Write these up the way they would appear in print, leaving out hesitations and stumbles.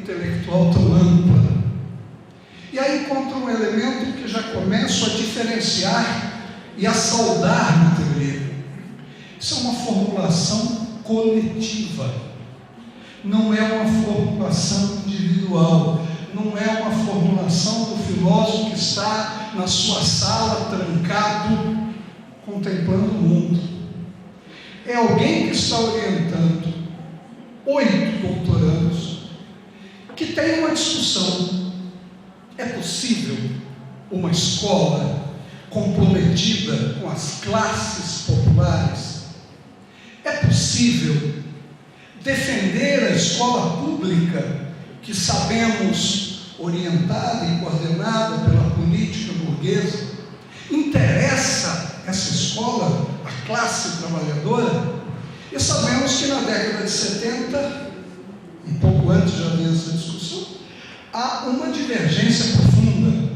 intelectual tão ampla. E aí encontra um elemento que já começo a diferenciar e a saudar na teoria. Isso é uma formulação coletiva, não é uma formulação individual, não é uma formulação do filósofo que está na sua sala, trancado, contemplando o mundo. É alguém que está orientando 8 doutorandos que tem uma discussão. É possível uma escola comprometida com as classes populares? É possível defender a escola pública, que sabemos orientada e coordenada pela política burguesa? Interessa essa escola à classe trabalhadora? E sabemos que na década de 70, um pouco antes já havia essa discussão, há uma divergência profunda.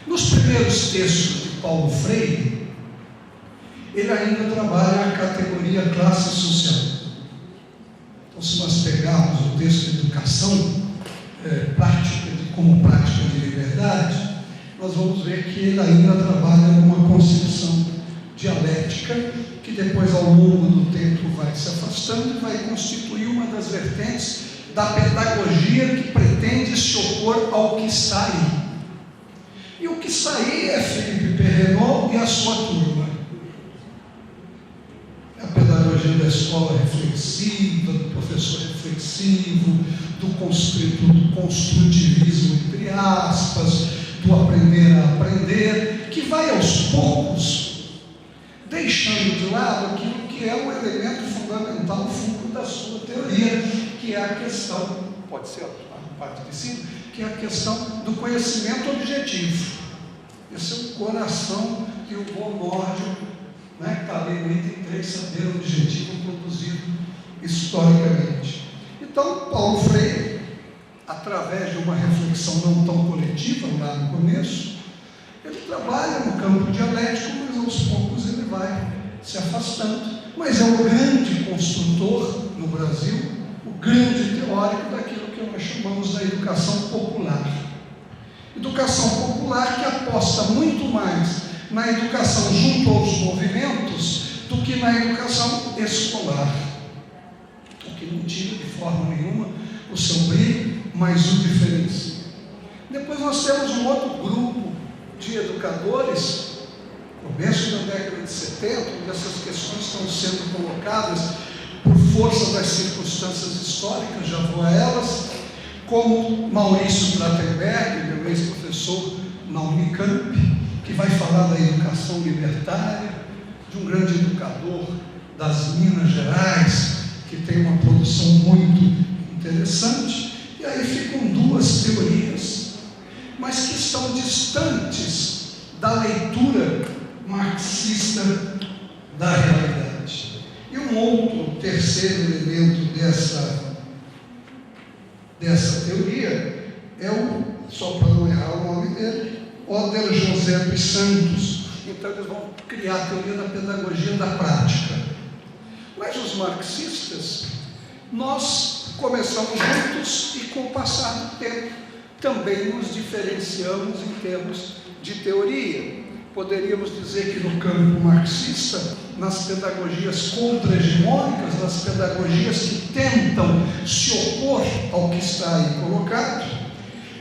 Nos primeiros textos de Paulo Freire, ele ainda trabalha a categoria classe social. Então, se nós pegarmos o texto de educação, como prática de liberdade, nós vamos ver que ele ainda trabalha numa concepção dialética, que depois, ao longo do tempo, vai se afastando e vai constituir uma das vertentes da pedagogia que pretende se opor ao que está aí. E o que está aí é Philippe Perrenot e a sua turma. A pedagogia da escola reflexiva, do professor reflexivo, do construtivismo, entre aspas, do aprender a aprender, que vai aos poucos deixando de lado aquilo que é o elemento fundamental, o fundo da sua teoria, que é a questão, pode ser a parte de cima, que é a questão do conhecimento objetivo. Esse é o coração que o bom nórdico, está ali entre 3 saber objetivo produzido historicamente. Então, Paulo Freire, através de uma reflexão não tão coletiva, lá no começo, ele trabalha no campo dialético, mas aos poucos ele vai se afastando. Mas é o grande construtor no Brasil, o grande teórico daquilo que nós chamamos da educação popular. Educação popular que aposta muito mais na educação junto aos movimentos do que na educação escolar. O que não tira de forma nenhuma o seu brilho, mas o diferencia. Depois nós temos um outro grupo de educadores, começo da década de 70, onde essas questões estão sendo colocadas por força das circunstâncias históricas, já vou a elas, como Maurício Plattenberg, meu ex-professor na Unicamp, que vai falar da educação libertária, de um grande educador das Minas Gerais, que tem uma produção muito interessante. E aí ficam 2 teorias, mas que estão distantes da leitura marxista da realidade. E um outro terceiro elemento dessa teoria é só para não errar o nome dele, Oder José dos Santos. Então eles vão criar a teoria da pedagogia da prática. Mas os marxistas, nós começamos juntos e com o passar do tempo também nos diferenciamos em termos de teoria. Poderíamos dizer que no campo marxista, nas pedagogias contra-hegemônicas, nas pedagogias que tentam se opor ao que está aí colocado,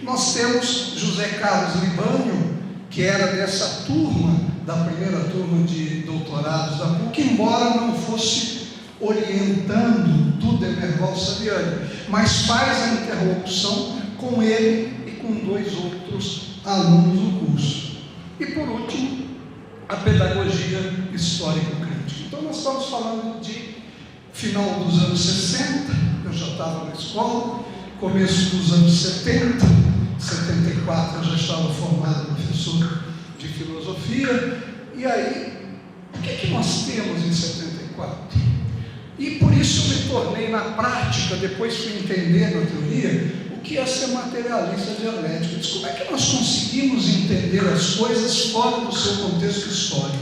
nós temos José Carlos Libânio, que era dessa turma, da primeira turma de doutorados da PUC, embora não fosse orientando do Demerval Saviani, mas faz a interlocução com ele e com 2 outros alunos do curso. E por último, a pedagogia histórico-crítica. Então nós estamos falando de final dos anos 60, eu já estava na escola, começo dos anos 70, 74 eu já estava formado professor de filosofia, e aí, o que nós temos em 74? E por isso eu me tornei na prática, depois fui entender na teoria, o que é ser materialista dialético. Como é que nós conseguimos entender as coisas fora do seu contexto histórico?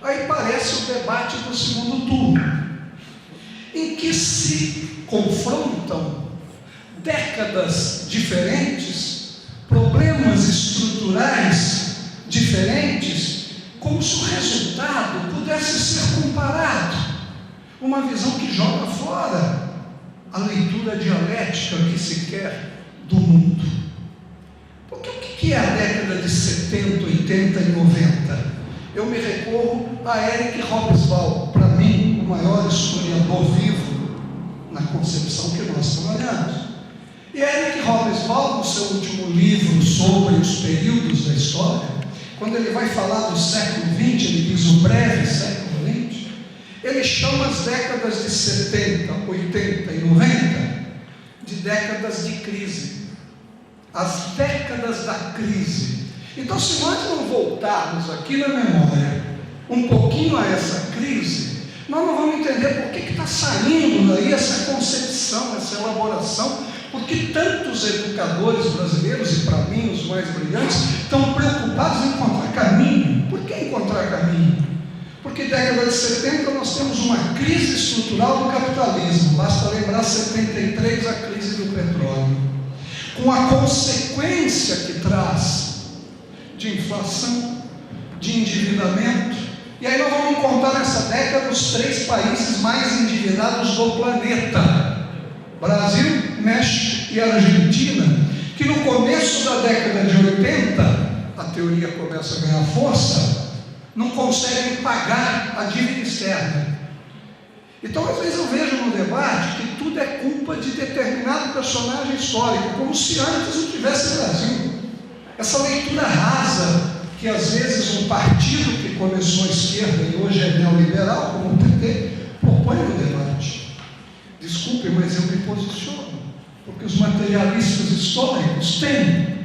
Aí parece o debate do segundo turno, em que se confrontam décadas diferentes, problemas estruturais diferentes, como se o resultado pudesse ser comparado. Uma visão que joga fora a leitura dialética que se quer do mundo. Porque o que é a década de 70, 80 e 90? Eu me recorro a Eric Hobsbawm, para mim, o maior historiador vivo na concepção que nós trabalhamos. E Eric Hobsbawm, no seu último livro sobre os períodos da história, quando ele vai falar do século XX, ele diz o breve século XX, ele chama as décadas de 70, 80 e 90 de décadas de crise. As décadas da crise. Então, se nós não voltarmos aqui na memória um pouquinho a essa crise, nós não vamos entender por que está saindo daí essa concepção, essa elaboração, porque tantos educadores brasileiros, e para mim os mais brilhantes, estão preocupados em encontrar caminho. Por que encontrar caminho? Porque década de 70 nós temos uma crise estrutural do capitalismo, basta lembrar 73, a crise do petróleo, com a consequência que traz de inflação, de endividamento. E aí nós vamos encontrar nessa década os 3 países mais endividados do planeta: Brasil, México e Argentina, que no começo da década de 80, a teoria começa a ganhar força, não conseguem pagar a dívida externa. Então, às vezes eu vejo no debate que tudo é culpa de determinado personagem histórico, como se antes não tivesse Brasil. Essa leitura rasa, que às vezes um partido que começou à esquerda e hoje é neoliberal, como o PT, propõe no debate. Desculpe, mas eu me posiciono, porque os materialistas históricos têm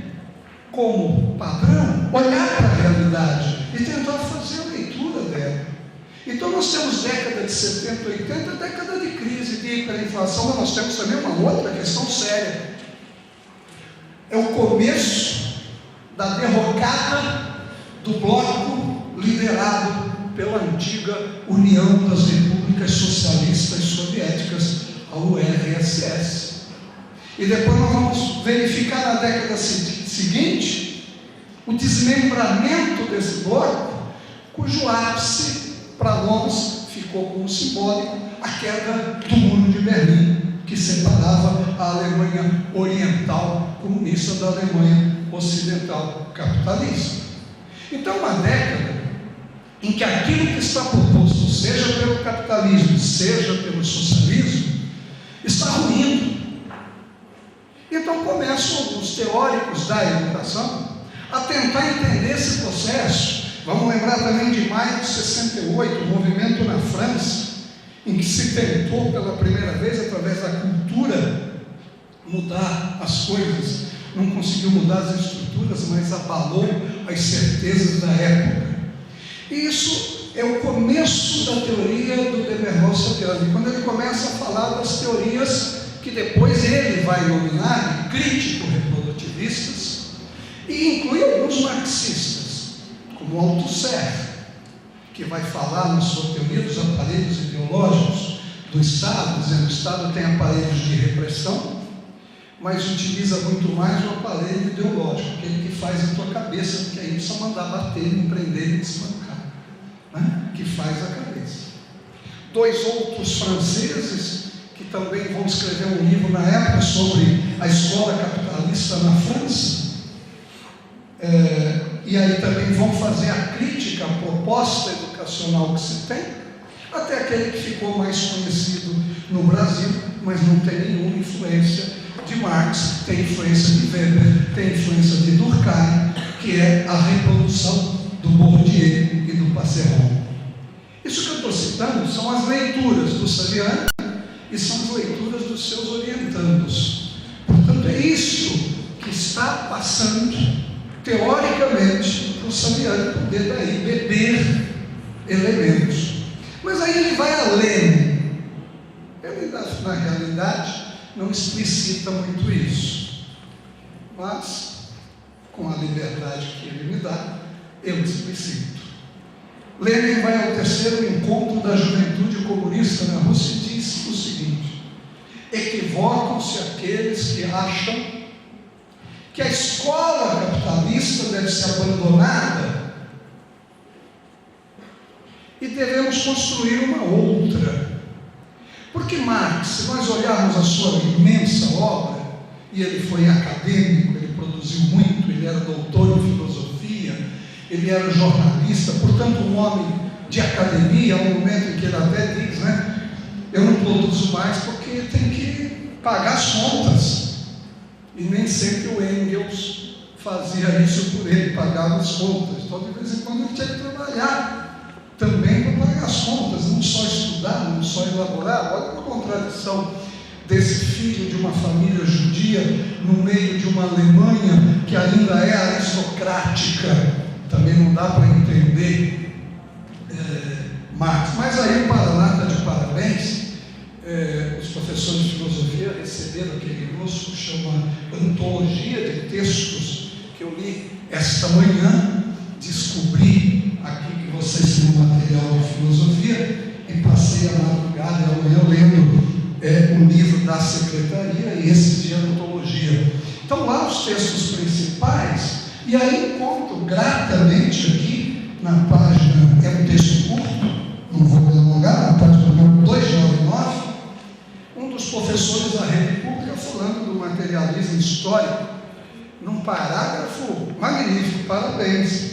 como padrão olhar para a realidade e tentar fazer a leitura dela. Então nós temos década de 70, 80, década de crise, de hiperinflação, mas nós temos também uma outra questão séria. É o começo da derrocada do bloco liderado pela antiga União das Repúblicas Socialistas Soviéticas, a URSS. E depois nós vamos verificar na década seguinte o desmembramento desse bloco, cujo ápice para nós ficou como simbólico a queda do Muro de Berlim, que separava a Alemanha oriental comunista da Alemanha ocidental capitalista. Então, uma década em que aquilo que está proposto, seja pelo capitalismo, seja pelo socialismo, está ruindo. Então começam alguns teóricos da educação a tentar entender esse processo. Vamos lembrar também de maio de 68, o movimento na França, em que se tentou pela primeira vez, através da cultura, mudar as coisas. Não conseguiu mudar as estruturas, mas abalou as certezas da época. E isso é o começo da teoria do Demerol-Sapiani, quando ele começa a falar das teorias que depois ele vai nominar de crítico-reprodutivistas, e inclui alguns marxistas, como Althusser, que vai falar na sua teoria dos aparelhos ideológicos do Estado, dizendo que o Estado tem aparelhos de repressão, mas utiliza muito mais o aparelho ideológico, aquele que faz a tua cabeça, porque aí precisa mandar bater, empreender e desbancar, né? Que faz a cabeça. 2 outros franceses, que também vão escrever um livro na época sobre a escola capitalista na França, e aí também vão fazer a crítica à proposta educacional que se tem, até aquele que ficou mais conhecido no Brasil, mas não tem nenhuma influência de Marx, tem influência de Weber, tem influência de Durkheim, que é a reprodução do Bourdieu e do Passeron. Isso que eu estou citando são as leituras do Saviano e são as leituras dos seus orientandos. Portanto, é isso que está passando, teoricamente, para o Saviano poder daí beber elementos. Mas aí ele vai além. Ele, na realidade, não explicita muito isso, mas com a liberdade que ele me dá, eu explicito. Lenin vai ao 3º encontro da juventude comunista na Rússia e diz o seguinte: Equivocam-se aqueles que acham que a escola capitalista deve ser abandonada e devemos construir uma outra. Porque Marx, se nós olharmos a sua imensa obra, e ele foi acadêmico, ele produziu muito, ele era doutor em filosofia, ele era jornalista, portanto um homem de academia, há um momento em que ele até diz, né, eu não produzo mais porque tem que pagar as contas. E nem sempre o Engels fazia isso por ele, pagava as contas. Então de vez em quando ele tinha que trabalhar também para pagar as contas, não só estudar, não só elaborar. Olha uma contradição desse filho de uma família judia no meio de uma Alemanha que ainda é aristocrática. Também não dá para entender Marx. Mas aí o Paraná está de parabéns. Os professores de filosofia receberam aquele grosso que chama Antologia de Textos, que eu li esta manhã, descobri aqui que vocês têm um material de filosofia e passei a madrugada e amanhã lendo o livro da secretaria e esse de Antologia. Então lá os textos principais, e aí encontro gratamente aqui na página, é um texto curto, não vou me alongar, na página número 299, um dos professores da rede pública falando do materialismo histórico, num parágrafo magnífico, parabéns.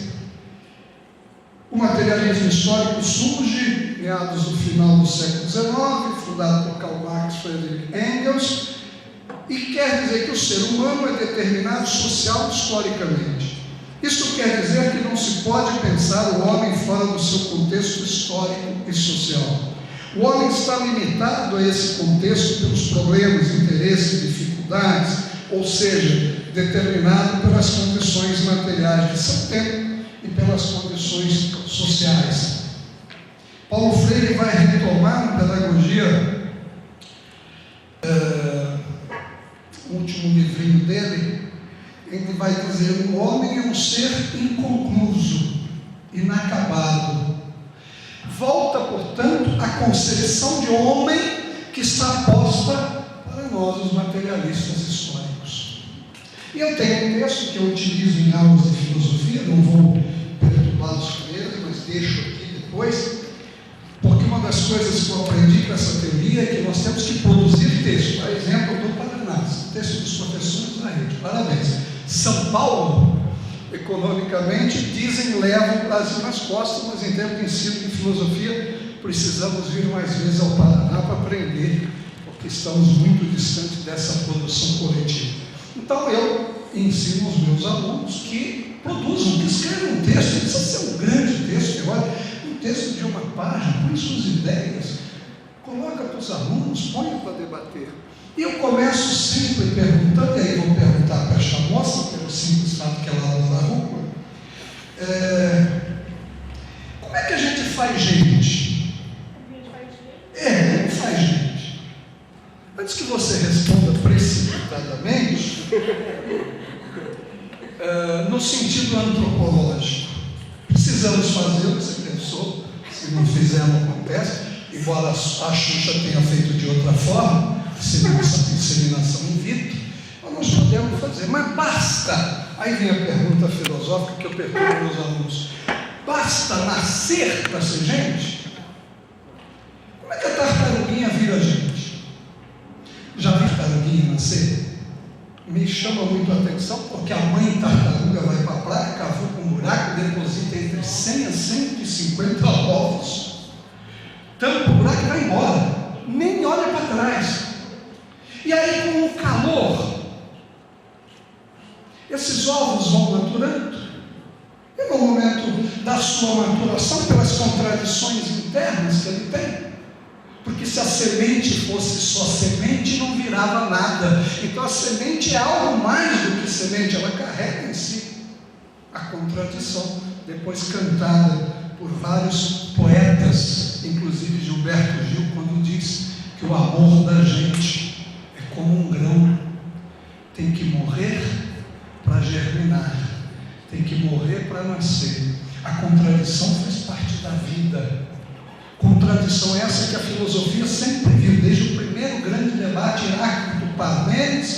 O materialismo histórico surge meados do final do século XIX, fundado por Karl Marx e Friedrich Engels, e quer dizer que o ser humano é determinado social historicamente. Isso quer dizer que não se pode pensar o homem fora do seu contexto histórico e social. O homem está limitado a esse contexto pelos problemas, interesses, dificuldades, ou seja, determinado pelas condições materiais de seu tempo e pelas condições sociais. Paulo Freire vai retomar na pedagogia, o último livrinho dele, ele vai dizer: o homem é um ser inconcluso, inacabado. Volta, portanto, à concepção de homem que está posta para nós, os materialistas históricos. E eu tenho um texto que eu utilizo em aulas de filosofia, não vou perturbá-los com ele, mas deixo aqui depois, porque uma das coisas que eu aprendi com essa teoria é que nós temos que produzir texto. A exemplo do Paraná, texto dos professores da rede. Parabéns. São Paulo, economicamente, dizem, leva o Brasil nas costas, mas em termos de ensino de filosofia, precisamos vir mais vezes ao Paraná para aprender, porque estamos muito distantes dessa produção coletiva. Então eu ensino os meus alunos que produzam, que escrevam um texto, não precisa ser um grande texto, olha, um texto de uma página, põe suas ideias, coloca para os alunos, põe para debater. E eu começo sempre perguntando, e aí vou perguntar para esta moça, pelo simples fato que ela adora a rua, como é que a gente faz gente? Como faz gente? Antes que você responda precipitadamente, no sentido antropológico, precisamos fazer o que você pensou, se não fizer não acontece, embora a Xuxa tenha feito de outra forma, disseminação in vitro, nós podemos fazer, mas basta, aí vem a pergunta filosófica que eu pergunto aos meus alunos, basta nascer para ser gente? Como é que a tartaruguinha vira gente? Já vi tartaruguinha nascer? Me chama muito a atenção, porque a mãe tartaruga vai para a praia, cavuca um buraco, deposita entre 100 a 150 ovos, tampa o buraco e vai embora, nem olha para trás. E aí, com o calor, esses ovos vão maturando, e no momento da sua maturação, pelas contradições internas que ele tem, porque se a semente fosse só semente, não virava nada. Então a semente é algo mais do que semente, ela carrega em si a contradição, depois cantada por vários poetas, inclusive Gilberto Gil, quando diz que o amor da gente é como um grão, tem que morrer para germinar, tem que morrer para nascer. A contradição faz parte da vida. Contradição essa que a filosofia sempre viu, desde o primeiro primeiro grande debate Heráclito-Parmênides,